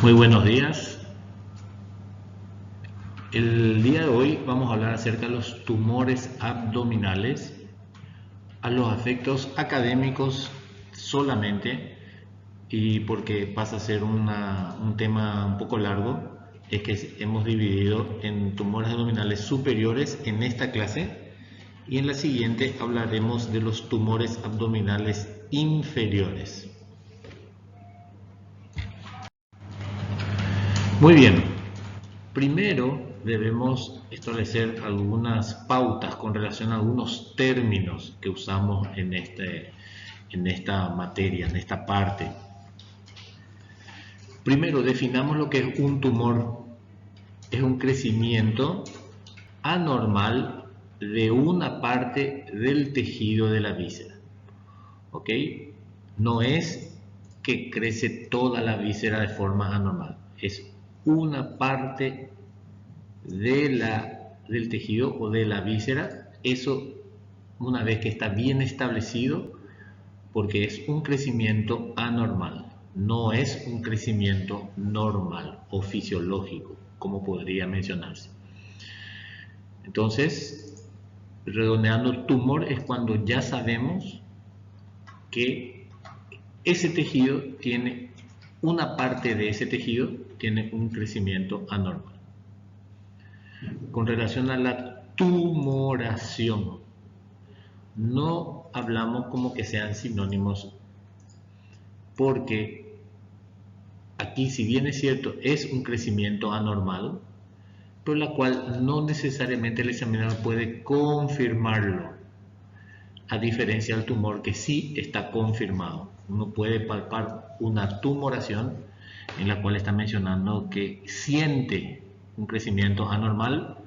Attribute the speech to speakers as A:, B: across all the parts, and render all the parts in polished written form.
A: Muy buenos días. El día de hoy vamos a hablar acerca de los tumores abdominales, a los efectos académicos solamente, y porque pasa a ser un tema un poco largo, es que hemos dividido en tumores abdominales superiores en esta clase y en la siguiente hablaremos de los tumores abdominales inferiores. Muy bien. Primero debemos establecer algunas pautas con relación a algunos términos que usamos en esta materia, en esta parte. Primero definamos lo que es un tumor. Es un crecimiento anormal de una parte del tejido de la víscera. ¿Ok? No es que crece toda la víscera de forma anormal. Es una parte del tejido o de la víscera. Eso, una vez que está bien establecido, porque es un crecimiento anormal, no es un crecimiento normal o fisiológico, como podría mencionarse. Entonces, redondeando, tumor es cuando ya sabemos que ese tejido tiene, una parte de ese tejido tiene un crecimiento anormal. Con relación a la tumoración, no hablamos como que sean sinónimos, porque aquí, si bien es cierto, es un crecimiento anormal, pero la cual no necesariamente el examinador puede confirmarlo, a diferencia del tumor que sí está confirmado. Uno puede palpar una tumoración en la cual está mencionando que siente un crecimiento anormal.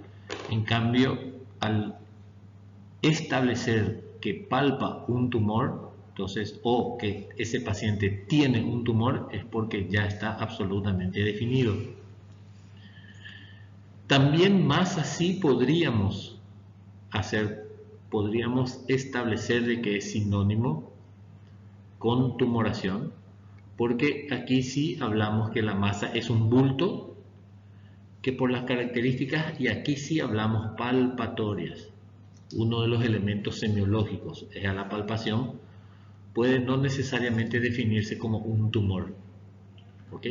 A: En cambio, al establecer que palpa un tumor, entonces, o que ese paciente tiene un tumor, es porque ya está absolutamente definido. También más así podríamos establecer de que es sinónimo con tumoración, porque aquí sí hablamos que la masa es un bulto, que por las características, y aquí sí hablamos palpatorias, uno de los elementos semiológicos es a la palpación, puede no necesariamente definirse como un tumor. ¿Ok?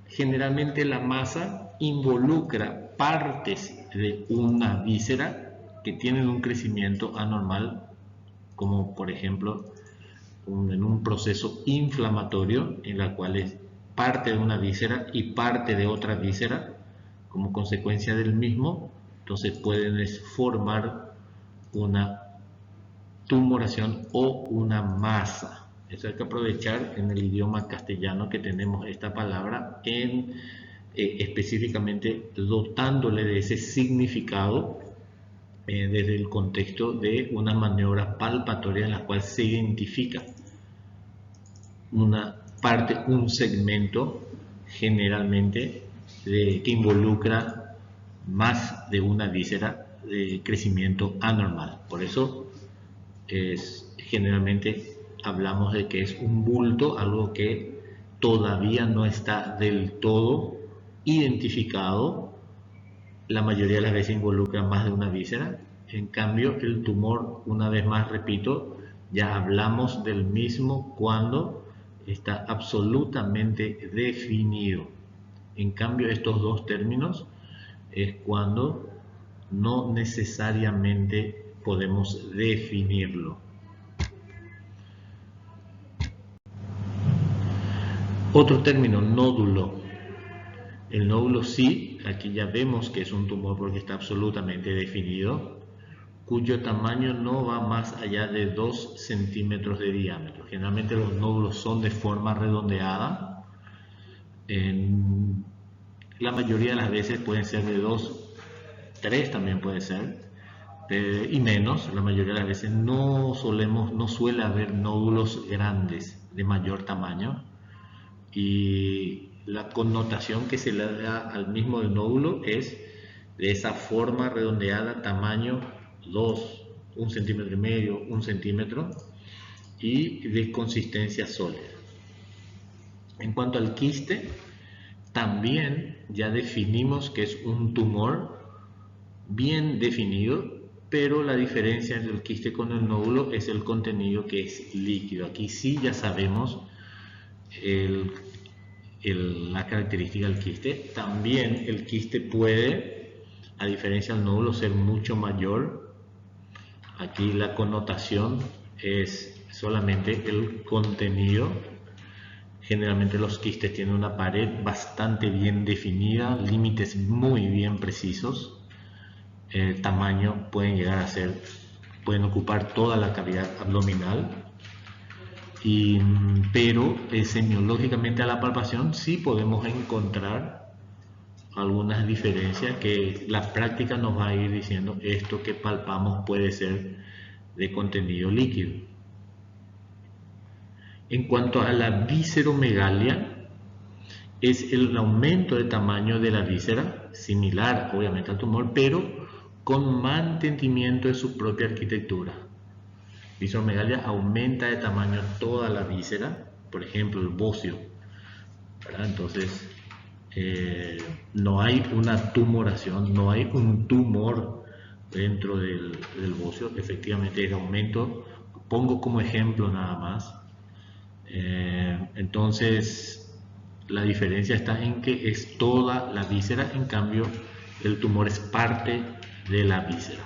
A: Generalmente la masa involucra partes de una víscera que tienen un crecimiento anormal, como por ejemplo en un proceso inflamatorio en la cual es parte de una víscera y parte de otra víscera como consecuencia del mismo, entonces pueden formar una tumoración o una masa. Eso hay que aprovechar en el idioma castellano que tenemos esta palabra específicamente dotándole de ese significado desde el contexto de una maniobra palpatoria en la cual se identifica una parte, un segmento generalmente que involucra más de una víscera de crecimiento anormal. Por eso generalmente hablamos de que es un bulto, algo que todavía no está del todo identificado. La mayoría de las veces involucra más de una víscera. En cambio, el tumor, una vez más repito, ya hablamos del mismo cuando está absolutamente definido. En cambio, estos dos términos es cuando no necesariamente podemos definirlo. Otro término, nódulo. El nódulo sí, aquí ya vemos que es un tumor porque está absolutamente definido, cuyo tamaño no va más allá de 2 centímetros de diámetro. Generalmente los nódulos son de forma redondeada. En la mayoría de las veces pueden ser de 2, 3 también puede ser, y menos. La mayoría de las veces no suele haber nódulos grandes de mayor tamaño, y la connotación que se le da al mismo del nódulo es de esa forma redondeada, tamaño 2, 1,5 centímetros, 1 centímetro, y de consistencia sólida. En cuanto al quiste, también ya definimos que es un tumor bien definido, pero la diferencia entre el quiste con el nódulo es el contenido, que es líquido. Aquí sí ya sabemos la característica del quiste. También el quiste puede, a diferencia del nódulo, ser mucho mayor. Aquí la connotación es solamente el contenido. Generalmente los quistes tienen una pared bastante bien definida, límites muy bien precisos. El tamaño pueden llegar a ser, pueden ocupar toda la cavidad abdominal, pero semiológicamente a la palpación sí podemos encontrar algunas diferencias que la práctica nos va a ir diciendo esto que palpamos puede ser de contenido líquido. En cuanto a la visceromegalia, es el aumento de tamaño de la víscera, similar obviamente al tumor, pero con mantenimiento de su propia arquitectura. Visceromegalia aumenta de tamaño toda la víscera, por ejemplo el bocio, ¿verdad? Entonces no hay una tumoración, no hay un tumor dentro del bocio. Efectivamente es aumento, pongo como ejemplo nada más. Entonces la diferencia está en que es toda la víscera, en cambio el tumor es parte de la víscera.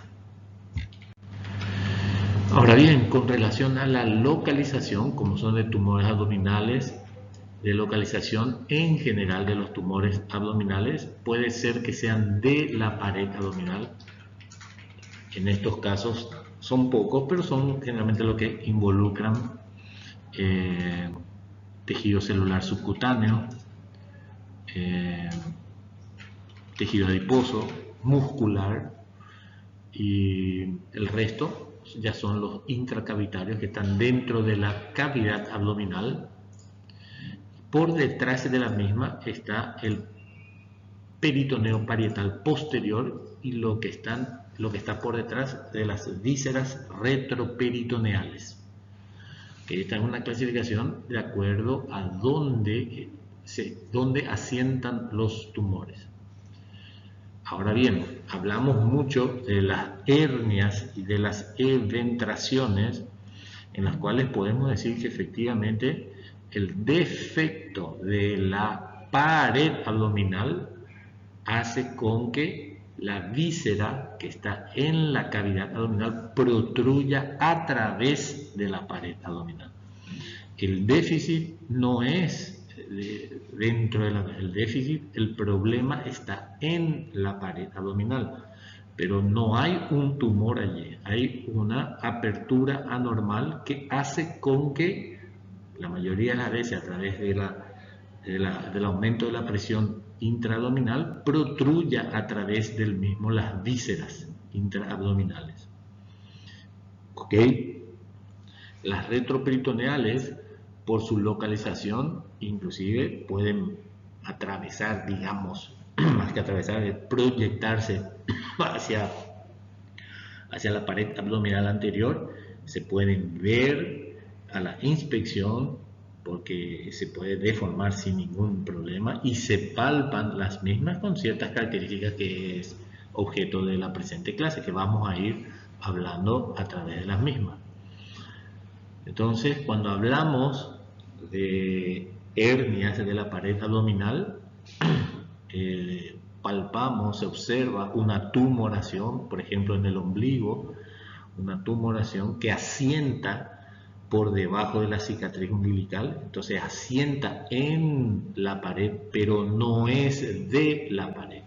A: Ahora bien, con relación a la localización, como son de tumores abdominales, de localización en general de los tumores abdominales, puede ser que sean de la pared abdominal. En estos casos son pocos, pero son generalmente los que involucran tejido celular subcutáneo, tejido adiposo, muscular, y el resto ya son los intracavitarios que están dentro de la cavidad abdominal. Por detrás de la misma está el peritoneo parietal posterior y lo que está por detrás de las vísceras retroperitoneales, que está en una clasificación de acuerdo a dónde asientan los tumores. Ahora bien, hablamos mucho de las hernias y de las eventraciones, en las cuales podemos decir que efectivamente el defecto de la pared abdominal hace con que la víscera que está en la cavidad abdominal protruya a través de la pared abdominal. El déficit no es dentro del déficit, el problema está en la pared abdominal, pero no hay un tumor allí, hay una apertura anormal que hace con que la mayoría de las veces, a través del aumento de la presión intraabdominal, protruya a través del mismo las vísceras intraabdominales. ¿Ok? Las retroperitoneales, por su localización, inclusive pueden atravesar, digamos, más que atravesar, proyectarse hacia la pared abdominal anterior. Se pueden ver a la inspección porque se puede deformar sin ningún problema y se palpan las mismas con ciertas características que es objeto de la presente clase, que vamos a ir hablando a través de las mismas. Entonces, cuando hablamos de hernias de la pared abdominal, palpamos, se observa una tumoración, por ejemplo en el ombligo, una tumoración que asienta por debajo de la cicatriz umbilical, entonces asienta en la pared, pero no es de la pared,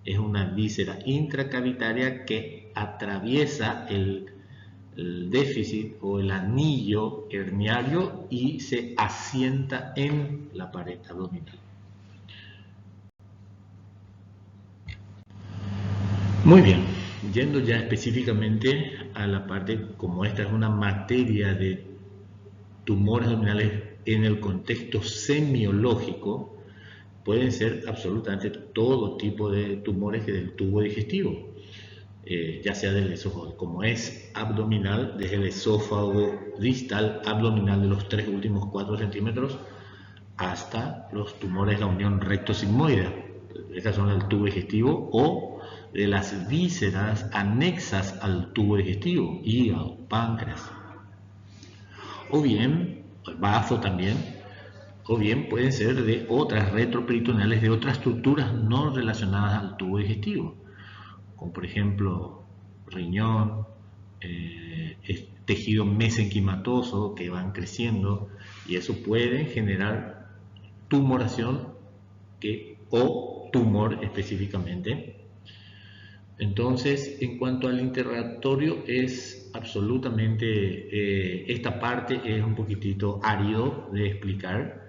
A: es una víscera intracavitaria que atraviesa el déficit o el anillo herniario y se asienta en la pared abdominal. Muy bien, yendo ya específicamente a la parte, como esta es una materia de tumores abdominales en el contexto semiológico, pueden ser absolutamente todo tipo de tumores del tubo digestivo. Ya sea del esófago, como es abdominal, desde el esófago distal abdominal de los 3 últimos 4 centímetros hasta los tumores de la unión recto-sigmoidea. Estas son el tubo digestivo o de las vísceras anexas al tubo digestivo, hígado, páncreas. O bien, el bazo también, o bien pueden ser de otras retroperitoneales de otras estructuras no relacionadas al tubo digestivo, como por ejemplo riñón, tejido mesenquimatoso que van creciendo, y eso puede generar tumoración o tumor específicamente. Entonces, en cuanto al interrogatorio, es absolutamente, esta parte es un poquitito árido de explicar.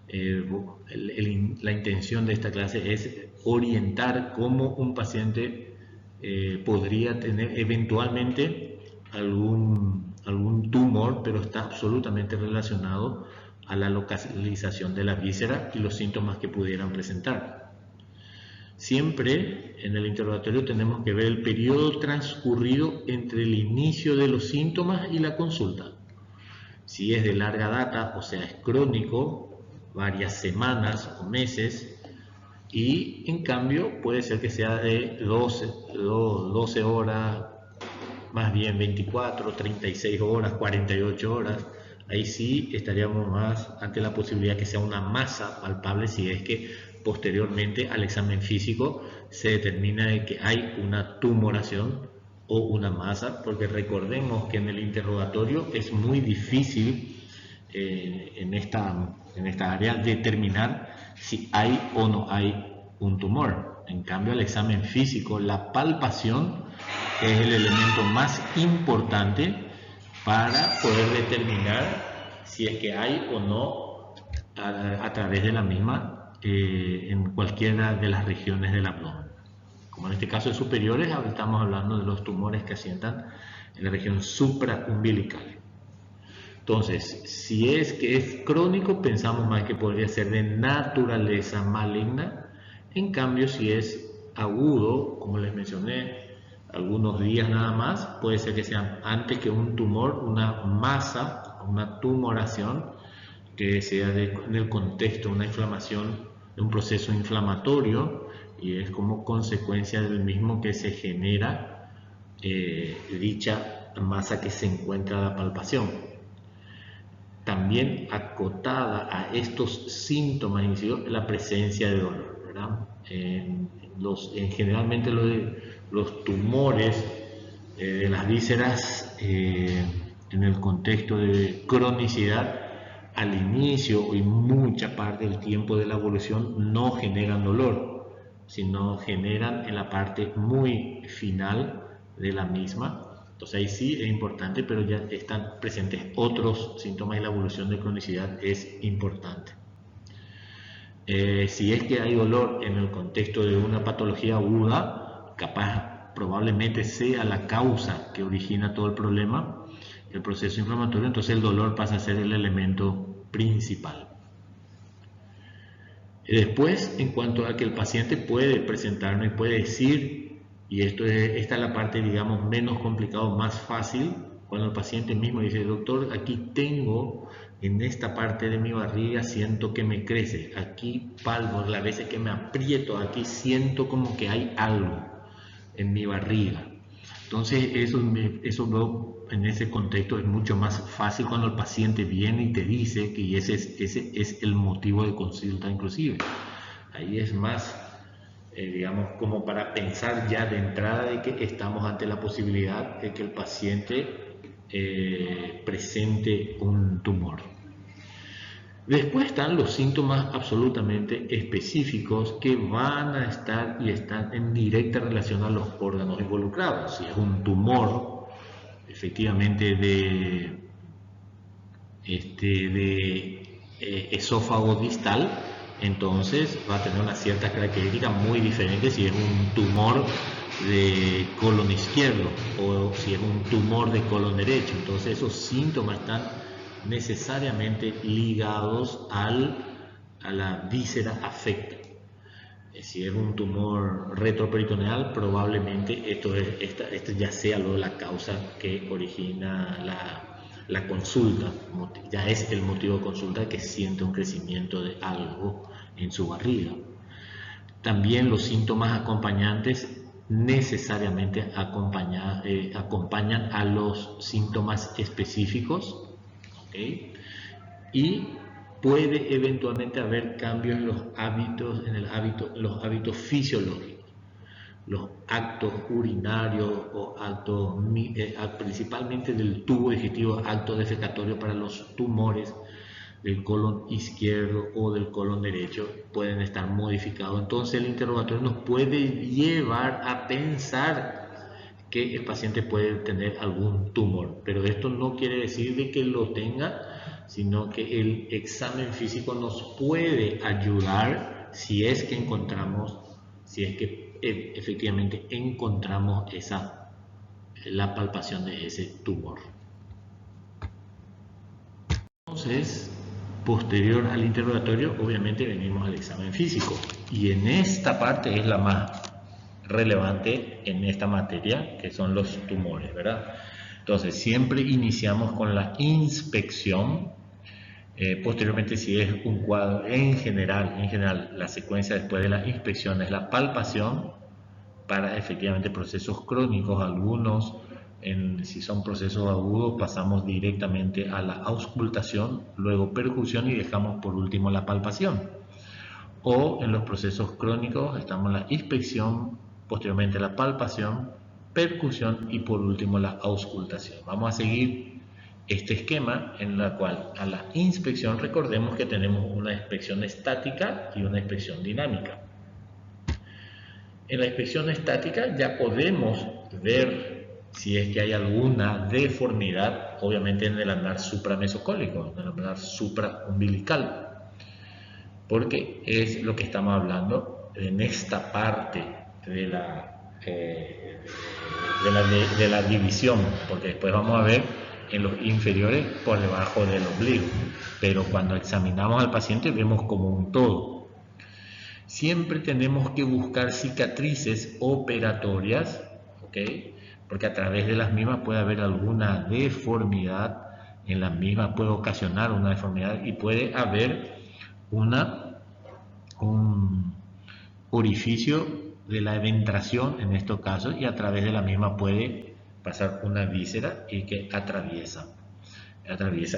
A: La intención de esta clase es orientar cómo un paciente podría tener eventualmente algún tumor, pero está absolutamente relacionado a la localización de la víscera y los síntomas que pudieran presentar. Siempre en el interrogatorio tenemos que ver el periodo transcurrido entre el inicio de los síntomas y la consulta. Si es de larga data, o sea, es crónico, varias semanas o meses, y en cambio puede ser que sea de 12 horas, más bien 24, 36 horas, 48 horas. Ahí sí estaríamos más ante la posibilidad que sea una masa palpable si es que posteriormente al examen físico se determina de que hay una tumoración o una masa, porque recordemos que en el interrogatorio es muy difícil en esta área determinar si hay o no hay un tumor. En cambio, el examen físico, la palpación es el elemento más importante para poder determinar si es que hay o no a través de la misma en cualquiera de las regiones del abdomen. Como en este caso de superiores, ahora estamos hablando de los tumores que asientan en la región supraumbilical. Entonces, si es que es crónico, pensamos más que podría ser de naturaleza maligna. En cambio, si es agudo, como les mencioné, algunos días nada más, puede ser que sea antes que un tumor, una masa, una tumoración, que sea en el contexto de una inflamación, de un proceso inflamatorio, y es como consecuencia del mismo que se genera dicha masa que se encuentra a la palpación. También acotada a estos síntomas, la presencia de dolor, ¿verdad? Generalmente los tumores de las vísceras en el contexto de cronicidad, al inicio y mucha parte del tiempo de la evolución no generan dolor, sino generan en la parte muy final de la misma. Entonces ahí sí es importante, pero ya están presentes otros síntomas y la evolución de cronicidad es importante. Si es que hay dolor en el contexto de una patología aguda, probablemente sea la causa que origina todo el problema, el proceso inflamatorio, entonces el dolor pasa a ser el elemento principal. Después, en cuanto a que el paciente puede presentarnos y puede decir, y esta es la parte, digamos, menos complicado, más fácil, cuando el paciente mismo dice, doctor, aquí tengo, en esta parte de mi barriga siento que me crece, aquí palmo, las veces que me aprieto, aquí siento como que hay algo en mi barriga. Entonces eso en ese contexto es mucho más fácil cuando el paciente viene y te dice que ese es el motivo de consulta inclusive. Ahí es más, digamos, como para pensar ya de entrada de que estamos ante la posibilidad de que el paciente presente un tumor. Después están los síntomas absolutamente específicos que van a estar y están en directa relación a los órganos involucrados. Si es un tumor, efectivamente, de esófago distal, entonces va a tener una cierta característica muy diferente si es un tumor de colon izquierdo o si es un tumor de colon derecho. Entonces esos síntomas están necesariamente ligados a la víscera afecta. Si es un tumor retroperitoneal, probablemente esto ya sea la causa que origina La consulta ya es el motivo de consulta, que siente un crecimiento de algo en su barriga. También los síntomas acompañantes necesariamente acompañan a los síntomas específicos, ¿okay? Y puede eventualmente haber cambios en los hábitos fisiológicos, los actos urinarios o actos, principalmente del tubo digestivo, acto defecatorio para los tumores del colon izquierdo o del colon derecho pueden estar modificados. Entonces el interrogatorio nos puede llevar a pensar que el paciente puede tener algún tumor, pero esto no quiere decir de que lo tenga, sino que el examen físico nos puede ayudar si es que efectivamente encontramos la palpación de ese tumor. Entonces, posterior al interrogatorio, obviamente venimos al examen físico, y en esta parte es la más relevante en esta materia, que son los tumores, ¿verdad? Entonces, siempre iniciamos con la inspección. Posteriormente, si es un cuadro en general, la secuencia después de la inspección es la palpación para efectivamente procesos crónicos. Algunos, si son procesos agudos, pasamos directamente a la auscultación, luego percusión y dejamos por último la palpación. O en los procesos crónicos estamos la inspección, posteriormente la palpación, percusión y por último la auscultación. Vamos a seguir este esquema en la cual a la inspección recordemos que tenemos una inspección estática y una inspección dinámica. En la inspección estática ya podemos ver si es que hay alguna deformidad, obviamente en el andar supramesocólico, en el andar supraumbilical, porque es lo que estamos hablando en esta parte de la división, porque después vamos a ver en los inferiores por debajo del ombligo, pero cuando examinamos al paciente vemos como un todo. Siempre tenemos que buscar cicatrices operatorias, ¿okay? Porque a través de las mismas puede haber alguna deformidad, en las mismas puede ocasionar una deformidad y puede haber un orificio de la eventración en estos casos, y a través de la misma puede pasar una víscera y que atraviesa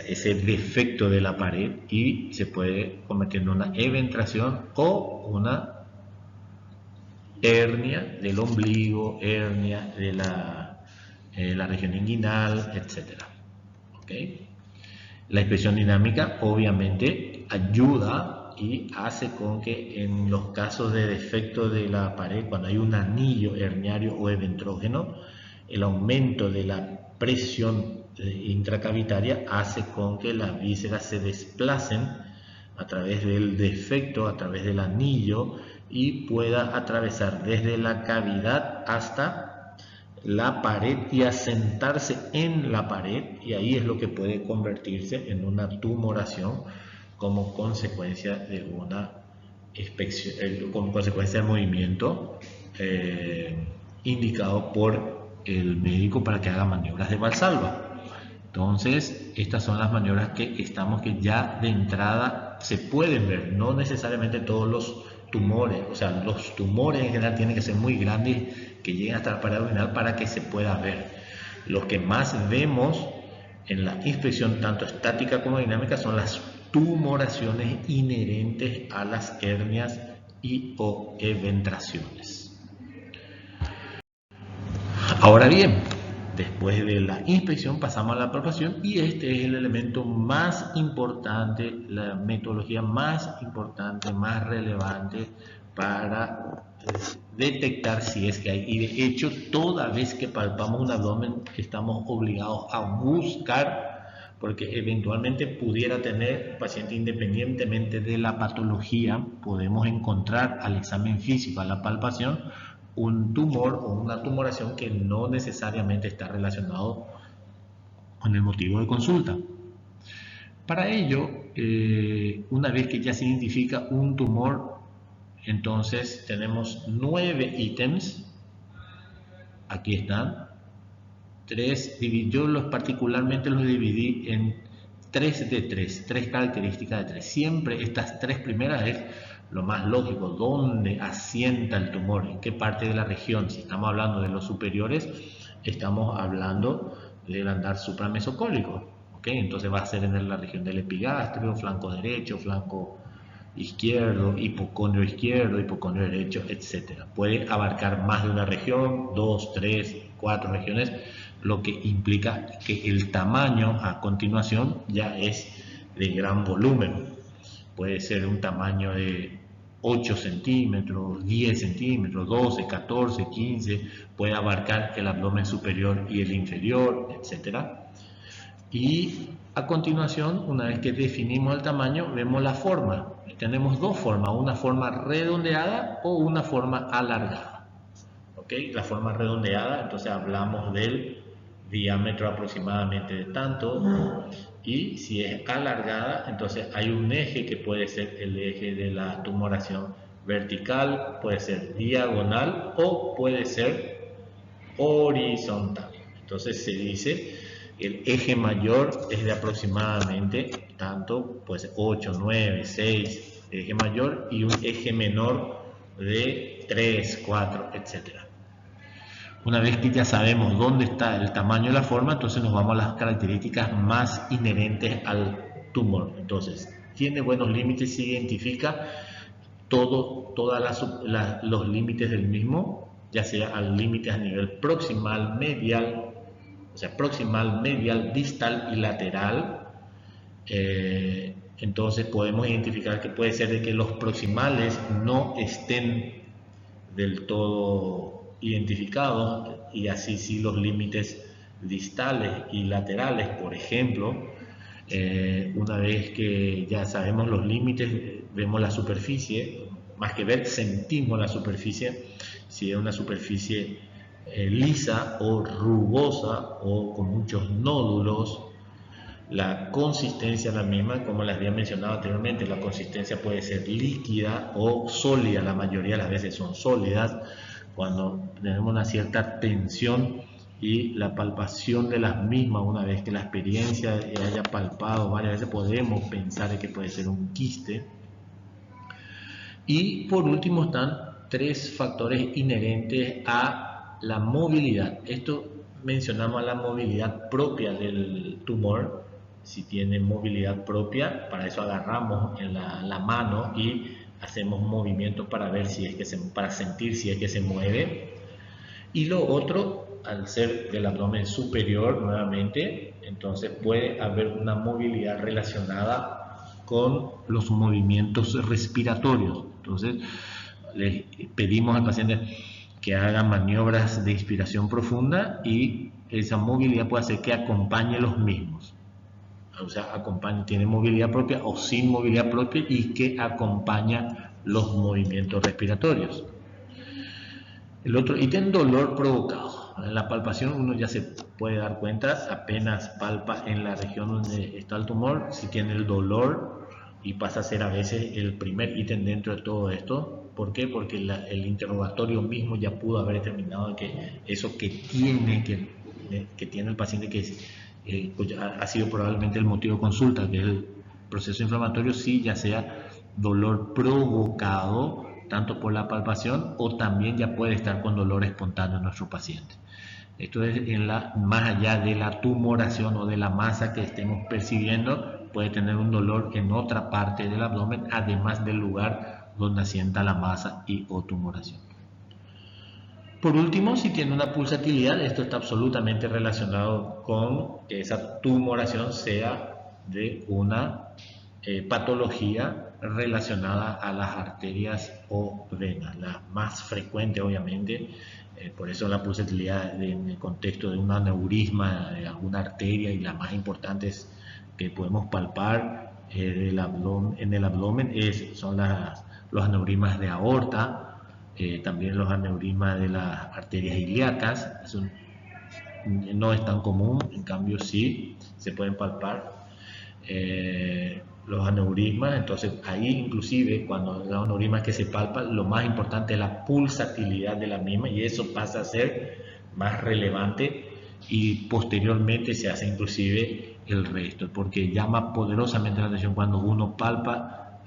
A: ese defecto de la pared y se puede convertir en una eventración o una hernia del ombligo, hernia de la región inguinal, etc. ¿Okay? La inspección dinámica obviamente ayuda y hace con que en los casos de defecto de la pared, cuando hay un anillo herniario o eventrógeno, el aumento de la presión intracavitaria hace con que las vísceras se desplacen a través del defecto, a través del anillo, y pueda atravesar desde la cavidad hasta la pared y asentarse en la pared, y ahí es lo que puede convertirse en una tumoración como consecuencia de una inspección, como consecuencia del movimiento indicado por el médico para que haga maniobras de Valsalva. Entonces, estas son las maniobras que ya de entrada se pueden ver, no necesariamente todos los tumores, o sea, los tumores en general tienen que ser muy grandes, que lleguen hasta la pared abdominal para que se pueda ver. Los que más vemos en la inspección, tanto estática como dinámica, son las tumoraciones inherentes a las hernias y o eventraciones. Ahora bien, después de la inspección pasamos a la palpación, y este es el elemento más importante, la metodología más importante, más relevante para detectar si es que hay. Y de hecho, toda vez que palpamos un abdomen estamos obligados a buscar, porque eventualmente pudiera tener el paciente, independientemente de la patología, podemos encontrar al examen físico, a la palpación, un tumor o una tumoración que no necesariamente está relacionado con el motivo de consulta. Para ello, una vez que ya se identifica un tumor, entonces tenemos 9 ítems, aquí están, Yo particularmente los dividí en 3 de 3, 3 características de 3. Siempre estas 3 primeras es lo más lógico, dónde asienta el tumor, en qué parte de la región. Si estamos hablando de los superiores, estamos hablando del andar supramesocólico, ¿ok? Entonces va a ser en la región del epigastrio, flanco derecho, flanco izquierdo, hipocondrio izquierdo, hipocondrio derecho, etc. Puede abarcar más de una región, 2, 3, 4 regiones, lo que implica que el tamaño a continuación ya es de gran volumen. Puede ser un tamaño de 8 centímetros, 10 centímetros, 12, 14, 15, puede abarcar el abdomen superior y el inferior, etc. Y a continuación, una vez que definimos el tamaño, vemos la forma. Tenemos dos formas, una forma redondeada o una forma alargada. ¿Okay? La forma redondeada, entonces hablamos del diámetro aproximadamente de tanto, y si es alargada, entonces hay un eje que puede ser el eje de la tumoración vertical, puede ser diagonal o puede ser horizontal. Entonces se dice el eje mayor es de aproximadamente tanto, pues 8, 9, 6, eje mayor, y un eje menor de 3, 4, etc. Una vez que ya sabemos dónde está el tamaño y la forma, entonces nos vamos a las características más inherentes al tumor. Entonces, tiene buenos límites, se identifica todos los límites del mismo, ya sea al límite a nivel proximal, medial, o sea, proximal, medial, distal y lateral. Entonces podemos identificar que puede ser de que los proximales no estén del todo identificados, y así sí los límites distales y laterales. Por ejemplo, una vez que ya sabemos los límites, vemos la superficie, más que ver, sentimos la superficie, si es una superficie lisa o rugosa o con muchos nódulos. La consistencia es la misma, como les había mencionado anteriormente, la consistencia puede ser líquida o sólida, la mayoría de las veces son sólidas. Cuando tenemos una cierta tensión y la palpación de las mismas, una vez que la experiencia haya palpado varias veces, podemos pensar de que puede ser un quiste. Y por último están 3 factores inherentes a la movilidad. Esto mencionamos a la movilidad propia del tumor. Si tiene movilidad propia, para eso agarramos en la mano y hacemos movimientos para ver si es que para sentir si es que se mueve. Y lo otro, al ser del abdomen superior nuevamente, entonces puede haber una movilidad relacionada con los movimientos respiratorios. Entonces le pedimos al paciente que haga maniobras de inspiración profunda, y esa movilidad puede hacer que acompañe los mismos. O sea, tiene movilidad propia o sin movilidad propia, y que acompaña los movimientos respiratorios. El otro ítem, dolor provocado. En la palpación uno ya se puede dar cuenta, apenas palpa en la región donde está el tumor, si tiene el dolor, y pasa a ser a veces el primer ítem dentro de todo esto. ¿Por qué? Porque el interrogatorio mismo ya pudo haber determinado que eso que tiene el paciente, que ha sido probablemente el motivo de consulta, que es el proceso inflamatorio, sí, ya sea dolor provocado tanto por la palpación, o también ya puede estar con dolor espontáneo en nuestro paciente. Esto es más allá de la tumoración o de la masa que estemos percibiendo, puede tener un dolor en otra parte del abdomen, además del lugar donde asienta la masa y o tumoración. Por último, si tiene una pulsatilidad, esto está absolutamente relacionado con que esa tumoración sea de una patología relacionada a las arterias o venas, la más frecuente obviamente. Por eso la pulsatilidad en el contexto de un aneurisma de alguna arteria, y las más importantes que podemos palpar en el abdomen son los aneurismas de aorta, también los aneurismas de las arterias ilíacas. Eso no es tan común, en cambio sí se pueden palpar los aneurismas. Entonces ahí, inclusive cuando los aneurismas que se palpan, lo más importante es la pulsatilidad de la misma, y eso pasa a ser más relevante y posteriormente se hace inclusive el resto, porque llama poderosamente la atención cuando uno palpa,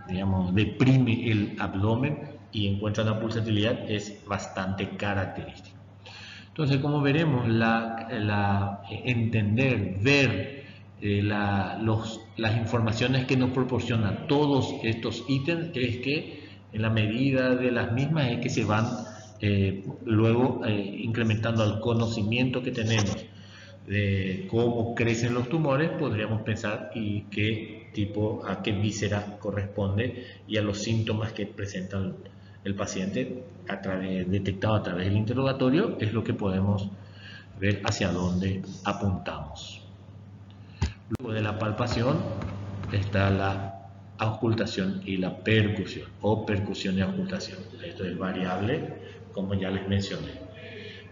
A: digamos, deprime el abdomen y encuentra una pulsatilidad, es bastante característico. Entonces, como veremos, entender, ver las informaciones que nos proporcionan todos estos ítems, es que en la medida de las mismas es que se van luego incrementando el conocimiento que tenemos de cómo crecen los tumores, podríamos pensar y qué tipo, a qué víscera corresponde y a los síntomas que presenta el paciente detectado a través del interrogatorio, es lo que podemos ver hacia dónde apuntamos. Luego de la palpación está la auscultación y la percusión, o percusión y auscultación. Esto es variable, como ya les mencioné.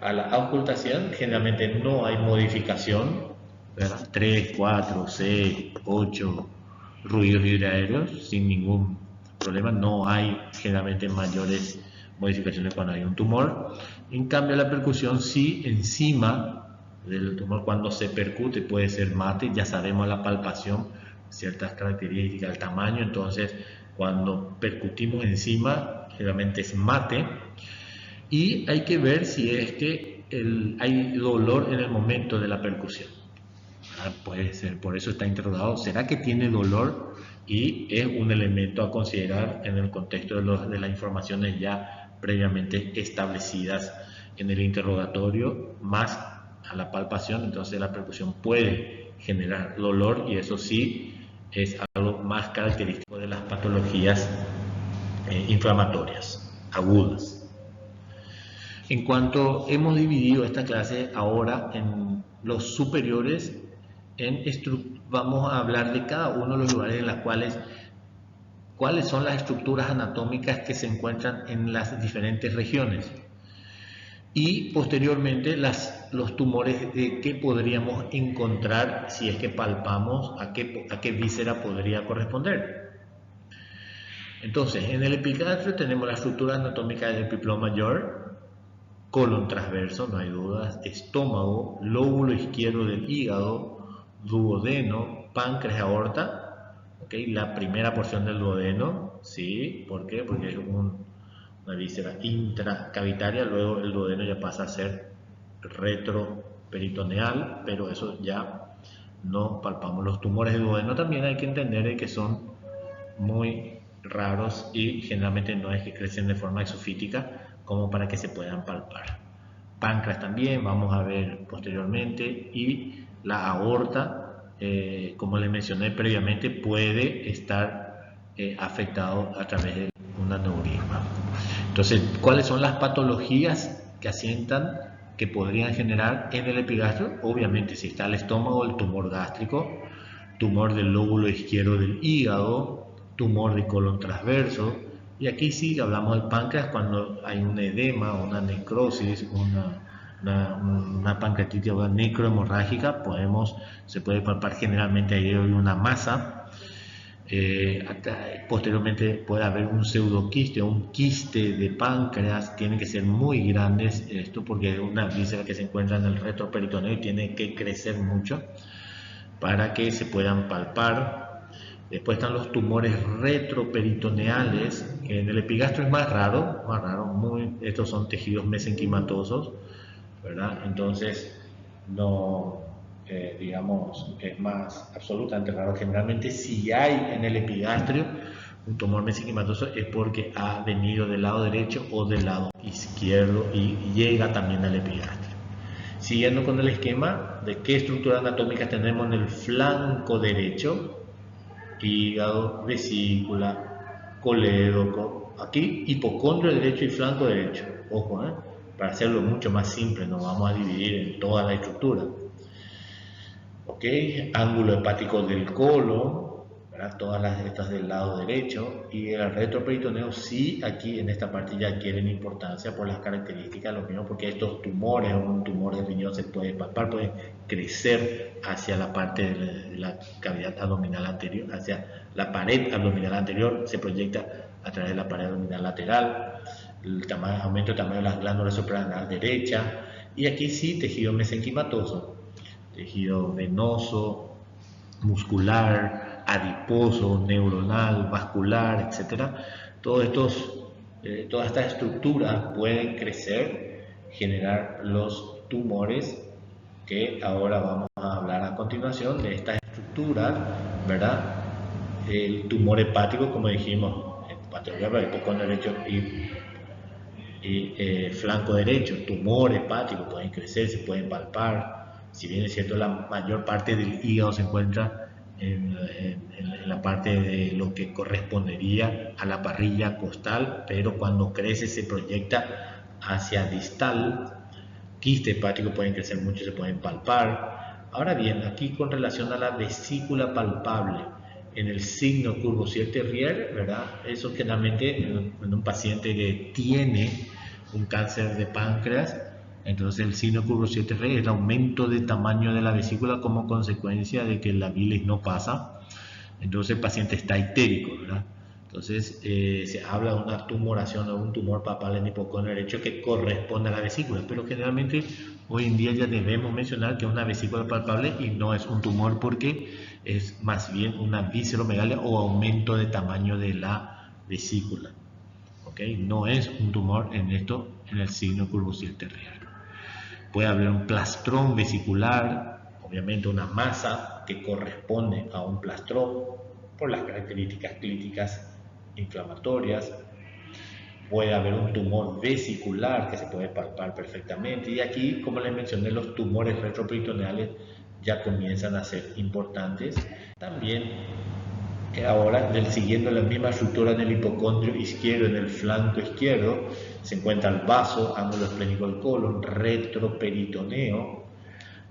A: A la auscultación generalmente no hay modificación, ¿verdad? 3, 4, 6, 8 ruidos hidroaéreos sin ningún problema, no hay generalmente mayores modificaciones cuando hay un tumor. En cambio la percusión sí, encima del tumor, cuando se percute puede ser mate, ya sabemos la palpación, ciertas características, el tamaño, entonces cuando percutimos encima generalmente es mate. Y hay que ver si es que hay dolor en el momento de la percusión. Puede ser, por eso está interrogado, ¿será que tiene dolor? Y es un elemento a considerar en el contexto de las informaciones ya previamente establecidas en el interrogatorio, más a la palpación. Entonces la percusión puede generar dolor y eso sí es algo más característico de las patologías inflamatorias agudas. En cuanto hemos dividido esta clase ahora en los superiores, vamos a hablar de cada uno de los lugares en los cuáles son las estructuras anatómicas que se encuentran en las diferentes regiones. Y posteriormente los tumores que podríamos encontrar si es que palpamos a qué víscera podría corresponder. Entonces, en el epigastrio tenemos la estructura anatómica del epíplomo mayor, colon transverso, no hay dudas, estómago, lóbulo izquierdo del hígado, duodeno, páncreas, aorta, ¿okay? La primera porción del duodeno, ¿sí? ¿Por qué? Porque es una víscera intracavitaria, luego el duodeno ya pasa a ser retroperitoneal, pero eso ya no palpamos. Los tumores de duodeno también hay que entender que son muy raros y generalmente no es que crecen de forma exofítica como para que se puedan palpar. Páncreas también, vamos a ver posteriormente, y la aorta, como les mencioné previamente, puede estar afectado a través de un aneurisma. Entonces, ¿cuáles son las patologías que asientan que podrían generar en el epigastrio? Obviamente, si está el estómago, el tumor gástrico, tumor del lóbulo izquierdo del hígado, tumor de colon transverso. Y aquí sí hablamos del páncreas cuando hay un edema, una necrosis, una pancreatitis necrohemorrágica, se puede palpar generalmente ahí una masa. Posteriormente puede haber un pseudoquiste o un quiste de páncreas, tienen que ser muy grandes esto porque es una víscera que se encuentra en el retroperitoneo y tiene que crecer mucho para que se puedan palpar. Después están los tumores retroperitoneales, que en el epigastrio es más raro, estos son tejidos mesenquimatosos, ¿verdad? Entonces, no, digamos, es más absolutamente raro. Generalmente, si hay en el epigastrio un tumor mesenquimatoso es porque ha venido del lado derecho o del lado izquierdo y llega también al epigastrio. Siguiendo con el esquema de qué estructura anatómica tenemos en el flanco derecho, hígado, vesícula, colédoco, aquí hipocondrio derecho y flanco derecho, ojo, para hacerlo mucho más simple, no vamos a dividir en toda la estructura. Ok, ángulo hepático del colon, ¿verdad? Todas estas del lado derecho, y el retroperitoneo sí, aquí en esta parte ya adquieren importancia por las características, lo mismo porque estos tumores, un tumor de riñón se puede palpar, puede crecer hacia la parte de la cavidad abdominal anterior, hacia la pared abdominal anterior, se proyecta a través de la pared abdominal lateral, aumento del tamaño de las glándulas suprarrenales derecha, Y aquí sí, tejido mesenquimatoso, tejido venoso, muscular, adiposo, neuronal, vascular, etcétera. Todas estas estructuras pueden crecer, generar los tumores que ahora vamos a hablar a continuación de estas estructuras, ¿verdad? El tumor hepático, como dijimos, patología para el hipocondrio derecho y flanco derecho, tumor hepático, pueden crecer, se pueden palpar. Si bien es cierto, la mayor parte del hígado se encuentra en la parte de lo que correspondería a la parrilla costal, pero cuando crece se proyecta hacia distal. Quiste hepático pueden crecer mucho, se pueden palpar. Ahora bien, aquí con relación a la vesícula palpable, en el signo Courvoisier-Terrier, ¿verdad? Eso generalmente en un paciente que tiene un cáncer de páncreas, entonces el signo Courvoisier-Terrier es el aumento de tamaño de la vesícula como consecuencia de que la bilis no pasa, entonces el paciente está ictérico, ¿verdad? Entonces se habla de una tumoración o un tumor papal en hipocondrio derecho que corresponde a la vesícula, pero generalmente hoy en día ya debemos mencionar que es una vesícula palpable y no es un tumor porque es más bien una visceromegalia o aumento de tamaño de la vesícula. ¿Okay? No es un tumor en el signo Courvoisier-Terrier. Puede haber un plastrón vesicular, obviamente una masa que corresponde a un plastrón por las características clínicas inflamatorias. Puede haber un tumor vesicular que se puede palpar perfectamente. Y aquí, como les mencioné, los tumores retroperitoneales ya comienzan a ser importantes. También, ahora, siguiendo la misma estructura en el hipocondrio izquierdo, en el flanco izquierdo, se encuentra el vaso, ángulo esplénico del colon, retroperitoneo,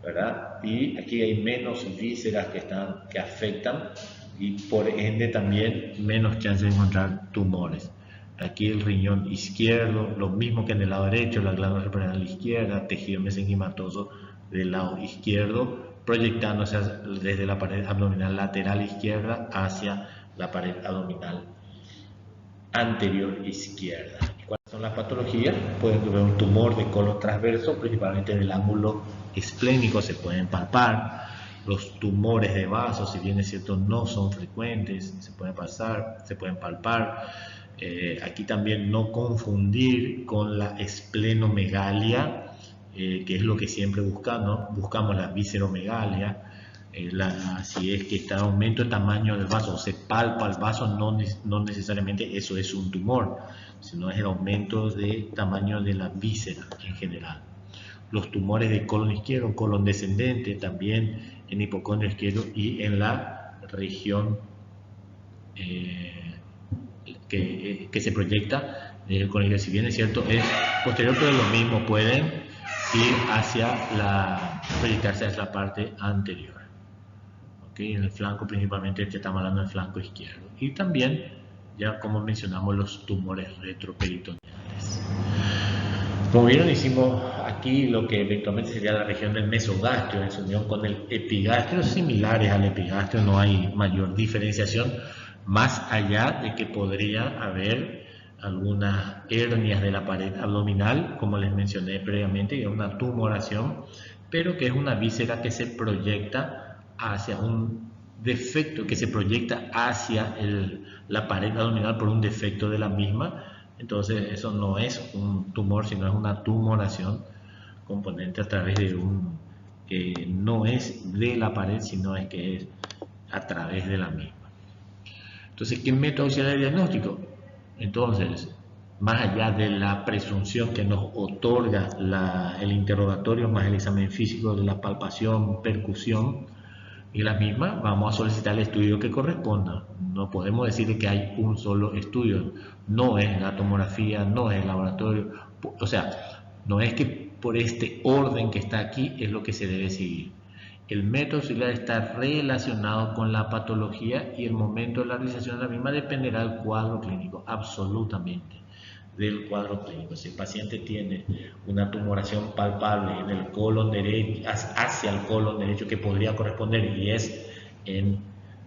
A: ¿verdad? Y aquí hay menos vísceras que afectan y por ende también menos chances de encontrar tumores. Aquí el riñón izquierdo, lo mismo que en el lado derecho, la glándula suprarrenal izquierda, tejido mesenquimatoso del lado izquierdo, proyectándose desde la pared abdominal lateral izquierda hacia la pared abdominal anterior izquierda. ¿Cuáles son las patologías? Pueden haber un tumor de colon transverso, principalmente en el ángulo esplénico se pueden palpar. Los tumores de vaso, si bien es cierto, no son frecuentes, se pueden palpar. Aquí también no confundir con la esplenomegalia, que es lo que siempre buscamos, buscamos la visceromegalia. Si es que está aumento de tamaño del vaso o se palpa el vaso, no necesariamente eso es un tumor, sino es el aumento de tamaño de la víscera en general. Los tumores de colon izquierdo, colon descendente, también en hipocondrio izquierdo y en la región que se proyecta con el que, si bien es cierto, es posterior, pero lo mismo, pueden ir proyectarse hacia la parte anterior. ¿Okay? En el flanco, principalmente, estamos hablando del flanco izquierdo. Y también, ya como mencionamos, los tumores retroperitoneales. Como vieron, hicimos aquí lo que eventualmente sería la región del mesogastrio en su unión con el epigastrio, similares al epigastrio, no hay mayor diferenciación, más allá de que podría haber algunas hernias de la pared abdominal, como les mencioné previamente, que es una tumoración, pero que es una víscera que se proyecta hacia un defecto, que se proyecta hacia la pared abdominal por un defecto de la misma. Entonces eso no es un tumor, sino es una tumoración componente a través de que no es de la pared, sino es que es a través de la misma. Entonces, ¿qué método auxiliar de diagnóstico? Entonces, más allá de la presunción que nos otorga el interrogatorio más el examen físico de la palpación, percusión y la misma, vamos a solicitar el estudio que corresponda. No podemos decir que hay un solo estudio, no es la tomografía, no es el laboratorio, o sea, no es que por este orden que está aquí es lo que se debe seguir. El método auxiliar está relacionado con la patología y el momento de la realización de la misma dependerá del cuadro clínico, absolutamente del cuadro clínico. Si el paciente tiene una tumoración palpable en el colon derecho, hacia el colon derecho, que podría corresponder y es en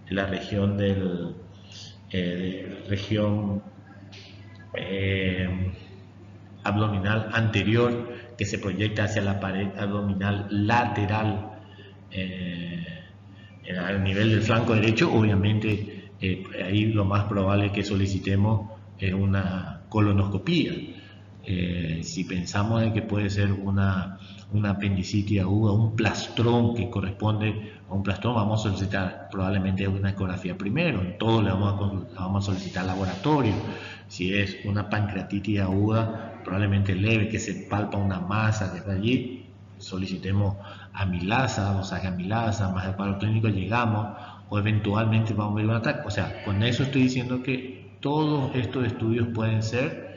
A: la región abdominal anterior, que se proyecta hacia la pared abdominal lateral al nivel del flanco derecho, obviamente ahí lo más probable es que solicitemos una colonoscopía. Si pensamos en que puede ser una apendicitis aguda, un plastrón que corresponde a un plastrón, vamos a solicitar probablemente una ecografía primero. En todo le vamos a solicitar laboratorio. Si es una pancreatitis aguda, probablemente leve, que se palpa una masa desde allí, solicitemos amilasa, dosaje amilasa, más el cuadro clínico llegamos, o eventualmente vamos a ver un ataque. O sea, con eso estoy diciendo que todos estos estudios pueden ser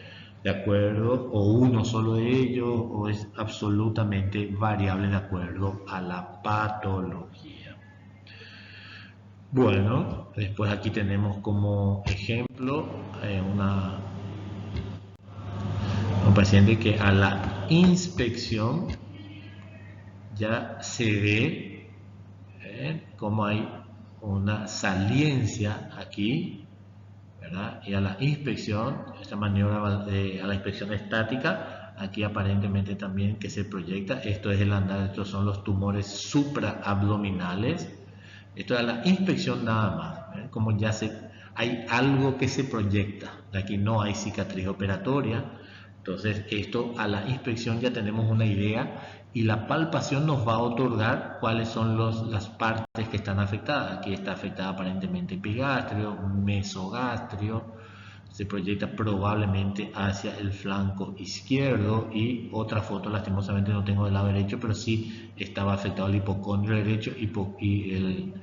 A: de acuerdo, o uno solo de ellos, o es absolutamente variable de acuerdo a la patología. Bueno, después aquí tenemos como ejemplo un paciente que a la inspección ya se ve como hay una saliencia aquí, ¿verdad? Y a la inspección, esta maniobra a la inspección estática, aquí aparentemente también que se proyecta, esto es el andar, estos son los tumores supraabdominales, esto es a la inspección nada más, como ya hay algo que se proyecta, aquí no hay cicatriz operatoria, entonces esto a la inspección ya tenemos una idea y la palpación nos va a otorgar cuáles son las partes que están afectadas. Aquí está afectada aparentemente epigastrio, mesogastrio, se proyecta probablemente hacia el flanco izquierdo y otra foto lastimosamente no tengo del lado derecho, pero sí estaba afectado el hipocondrio derecho y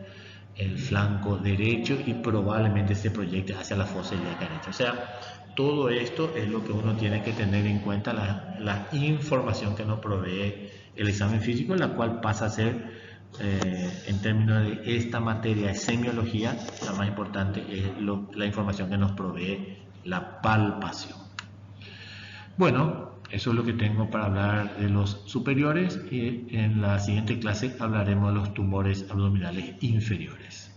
A: el flanco derecho y probablemente se proyecte hacia la fosa ilíaca derecha. O sea, todo esto es lo que uno tiene que tener en cuenta, la información que nos provee el examen físico, la cual pasa a ser, en términos de esta materia de semiología, la más importante es la información que nos provee la palpación. Bueno, eso es lo que tengo para hablar de los superiores y en la siguiente clase hablaremos de los tumores abdominales inferiores.